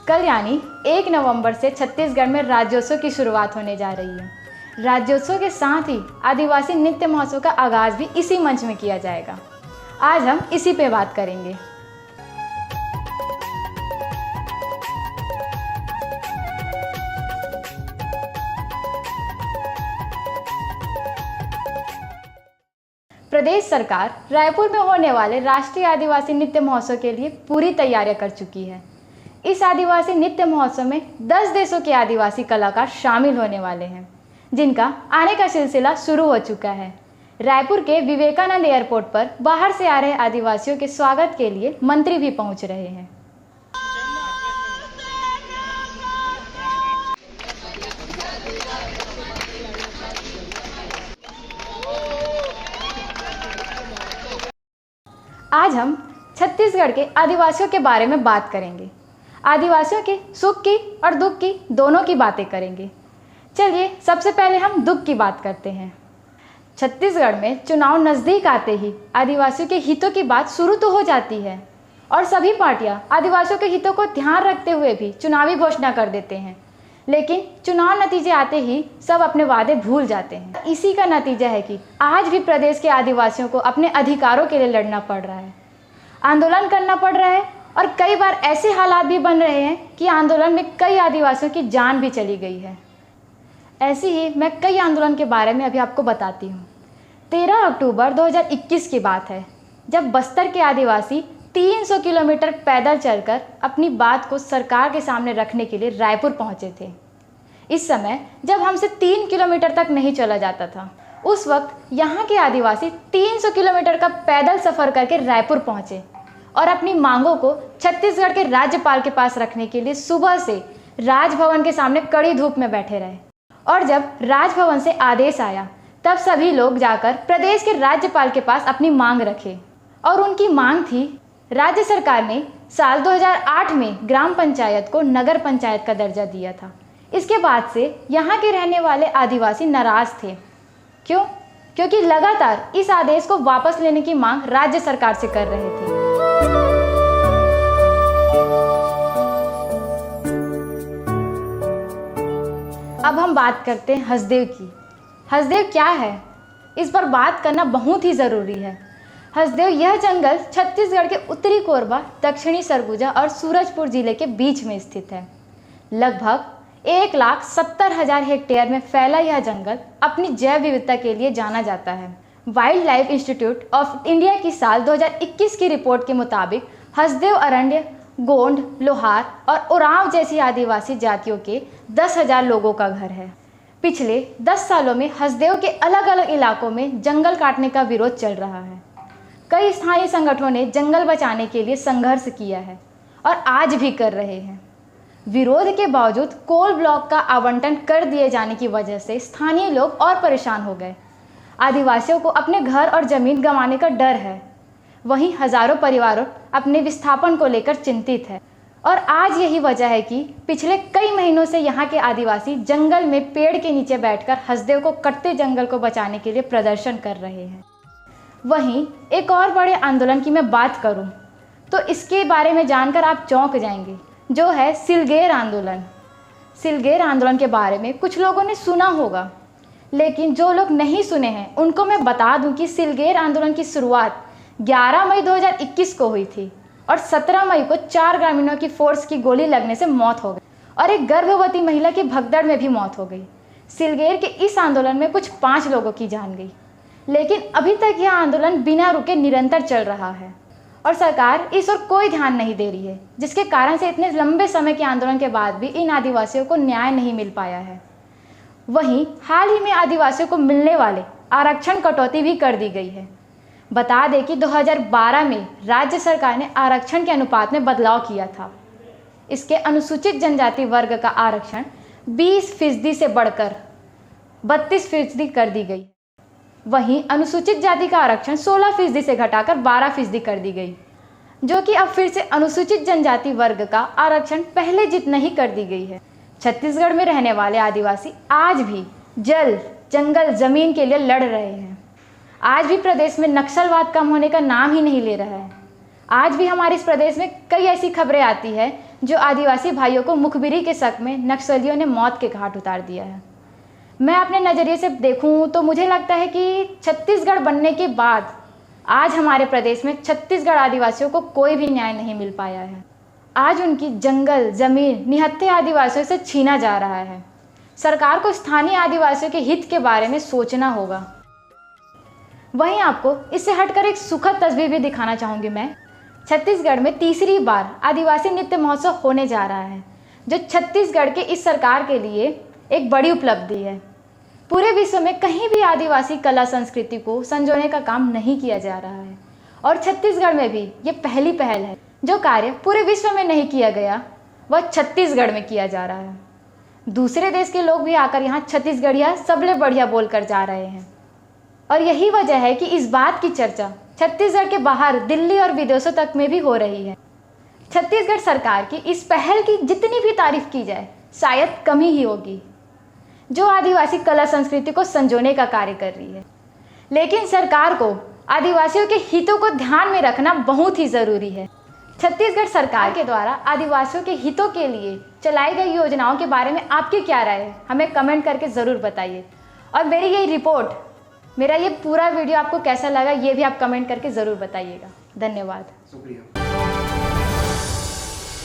कल यानी 1 नवंबर से छत्तीसगढ़ में राज्योत्सव की शुरुआत होने जा रही है। राज्योत्सव के साथ ही आदिवासी नृत्य महोत्सव का आगाज भी इसी मंच में किया जाएगा। आज हम इसी पे बात करेंगे। प्रदेश सरकार रायपुर में होने वाले राष्ट्रीय आदिवासी नृत्य महोत्सव के लिए पूरी तैयारियां कर चुकी है। इस आदिवासी नृत्य महोत्सव में 10 देशों के आदिवासी कलाकार शामिल होने वाले हैं, जिनका आने का सिलसिला शुरू हो चुका है। रायपुर के विवेकानंद एयरपोर्ट पर बाहर से आ रहे आदिवासियों के स्वागत के लिए मंत्री भी पहुंच रहे हैं। आज हम छत्तीसगढ़ के आदिवासियों के बारे में बात करेंगे। आदिवासियों के सुख की और दुख की दोनों की बातें करेंगे। चलिए सबसे पहले हम दुख की बात करते हैं। छत्तीसगढ़ में चुनाव नज़दीक आते ही आदिवासियों के हितों की बात शुरू तो हो जाती है और सभी पार्टियां आदिवासियों के हितों को ध्यान रखते हुए भी चुनावी घोषणा कर देते हैं, लेकिन चुनाव नतीजे आते ही सब अपने वादे भूल जाते हैं। इसी का नतीजा है कि आज भी प्रदेश के आदिवासियों को अपने अधिकारों के लिए लड़ना पड़ रहा है, आंदोलन करना पड़ रहा है और कई बार ऐसे हालात भी बन रहे हैं कि आंदोलन में कई आदिवासियों की जान भी चली गई है। ऐसे ही मैं कई आंदोलन के बारे में अभी आपको बताती हूँ। 13 अक्टूबर 2021 की बात है, जब बस्तर के आदिवासी 300 किलोमीटर पैदल चलकर अपनी बात को सरकार के सामने रखने के लिए रायपुर पहुंचे थे। इस समय जब हमसे 3 किलोमीटर तक नहीं चला जाता था, उस वक्त यहाँ के आदिवासी 300 किलोमीटर का पैदल सफ़र करके रायपुर पहुँचे और अपनी मांगों को छत्तीसगढ़ के राज्यपाल के पास रखने के लिए सुबह से राजभवन के सामने कड़ी धूप में बैठे रहे। और जब राजभवन से आदेश आया, तब सभी लोग जाकर प्रदेश के राज्यपाल के पास अपनी मांग रखे और उनकी मांग थी, राज्य सरकार ने साल 2008 में ग्राम पंचायत को नगर पंचायत का दर्जा दिया था। इसके बाद से यहाँ के रहने वाले आदिवासी नाराज थे। क्यों? क्योंकि लगातार इस आदेश को वापस लेने की मांग राज्य सरकार से कर रहे थे। अब हम बात करते हैं हसदेव की। हसदेव क्या है, इस पर बात करना बहुत ही ज़रूरी है। हसदेव यह जंगल छत्तीसगढ़ के उत्तरी कोरबा, दक्षिणी सरगुजा और सूरजपुर जिले के बीच में स्थित है। लगभग 1,70,000 हेक्टेयर में फैला यह जंगल अपनी जैव विविधता के लिए जाना जाता है। Wild life institute of India की साल 2021 की रिपोर्ट के मुताबिक हसदेव अरण्य गोंड, लोहार और उरांव जैसी आदिवासी जातियों के 10,000 लोगों का घर है। पिछले 10 सालों में हसदेव के अलग अलग इलाकों में जंगल काटने का विरोध चल रहा है। कई स्थानीय संगठनों ने जंगल बचाने के लिए संघर्ष किया है और आज भी कर रहे हैं। विरोध के बावजूद कोल ब्लॉक का आवंटन कर दिए जाने की वजह से स्थानीय लोग और परेशान हो गए। आदिवासियों को अपने घर और ज़मीन गंवाने का डर है। वहीं हजारों परिवारों अपने विस्थापन को लेकर चिंतित है और आज यही वजह है कि पिछले कई महीनों से यहाँ के आदिवासी जंगल में पेड़ के नीचे बैठकर हसदेव को कटते जंगल को बचाने के लिए प्रदर्शन कर रहे हैं। वहीं एक और बड़े आंदोलन की मैं बात करूं तो इसके बारे में जानकर आप चौंक जाएंगे, जो है सिलगेर आंदोलन। सिलगेर आंदोलन के बारे में कुछ लोगों ने सुना होगा, लेकिन जो लोग नहीं सुने हैं उनको मैं बता दूं कि सिलगेर आंदोलन की शुरुआत 11 मई 2021 को हुई थी और 17 मई को 4 ग्रामीणों की फोर्स की गोली लगने से मौत हो गई और एक गर्भवती महिला की भगदड़ में भी मौत हो गई। सिलगेर के इस आंदोलन में कुछ 5 लोगों की जान गई, लेकिन अभी तक यह आंदोलन बिना रुके निरंतर चल रहा है और सरकार इस ओर कोई ध्यान नहीं दे रही है, जिसके कारण से इतने लंबे समय के आंदोलन के बाद भी इन आदिवासियों को न्याय नहीं मिल पाया है। वहीं हाल ही में आदिवासियों को मिलने वाले आरक्षण कटौती भी कर दी गई है। बता दें कि 2012 में राज्य सरकार ने आरक्षण के अनुपात में बदलाव किया था। इसके अनुसूचित जनजाति वर्ग का आरक्षण 20% से बढ़कर 32% कर दी गई। वहीं अनुसूचित जाति का आरक्षण 16% से घटाकर 12% कर दी गई, जो कि अब फिर से अनुसूचित जनजाति वर्ग का आरक्षण पहले जितना ही कर दी गई है। छत्तीसगढ़ में रहने वाले आदिवासी आज भी जल, जंगल, जमीन के लिए लड़ रहे हैं। आज भी प्रदेश में नक्सलवाद कम होने का नाम ही नहीं ले रहा है। आज भी हमारे इस प्रदेश में कई ऐसी खबरें आती है जो आदिवासी भाइयों को मुखबिरी के शक में नक्सलियों ने मौत के घाट उतार दिया है। मैं अपने नज़रिए से देखूं तो मुझे लगता है कि छत्तीसगढ़ बनने के बाद आज हमारे प्रदेश में छत्तीसगढ़ आदिवासियों को कोई भी न्याय नहीं मिल पाया है। आज उनकी जंगल, ज़मीन निहत्थे आदिवासियों से छीना जा रहा है। सरकार को स्थानीय आदिवासियों के हित के बारे में सोचना होगा। वहीं आपको इससे हटकर एक सुखद तस्वीर भी दिखाना चाहूँगी मैं। छत्तीसगढ़ में तीसरी बार आदिवासी नृत्य महोत्सव होने जा रहा है, जो छत्तीसगढ़ के इस सरकार के लिए एक बड़ी उपलब्धि है। पूरे विश्व में कहीं भी आदिवासी कला संस्कृति को संजोने का काम नहीं किया जा रहा है और छत्तीसगढ़ में भी ये पहली पहल है। जो कार्य पूरे विश्व में नहीं किया गया वह छत्तीसगढ़ में किया जा रहा है। दूसरे देश के लोग भी आकर यहाँ छत्तीसगढ़िया सबले बढ़िया बोल कर जा रहे हैं और यही वजह है कि इस बात की चर्चा छत्तीसगढ़ के बाहर दिल्ली और विदेशों तक में भी हो रही है। छत्तीसगढ़ सरकार की इस पहल की जितनी भी तारीफ की जाए शायद कम ही होगी, जो आदिवासी कला संस्कृति को संजोने का कार्य कर रही है। लेकिन सरकार को आदिवासियों के हितों को ध्यान में रखना बहुत ही ज़रूरी है। छत्तीसगढ़ सरकार के द्वारा आदिवासियों के हितों के लिए चलाई गई योजनाओं के बारे में आपकी क्या राय है, हमें कमेंट करके ज़रूर बताइए। और मेरी ये रिपोर्ट, मेरा ये पूरा वीडियो आपको कैसा लगा ये भी आप कमेंट करके ज़रूर बताइएगा। धन्यवाद। शुक्रिया।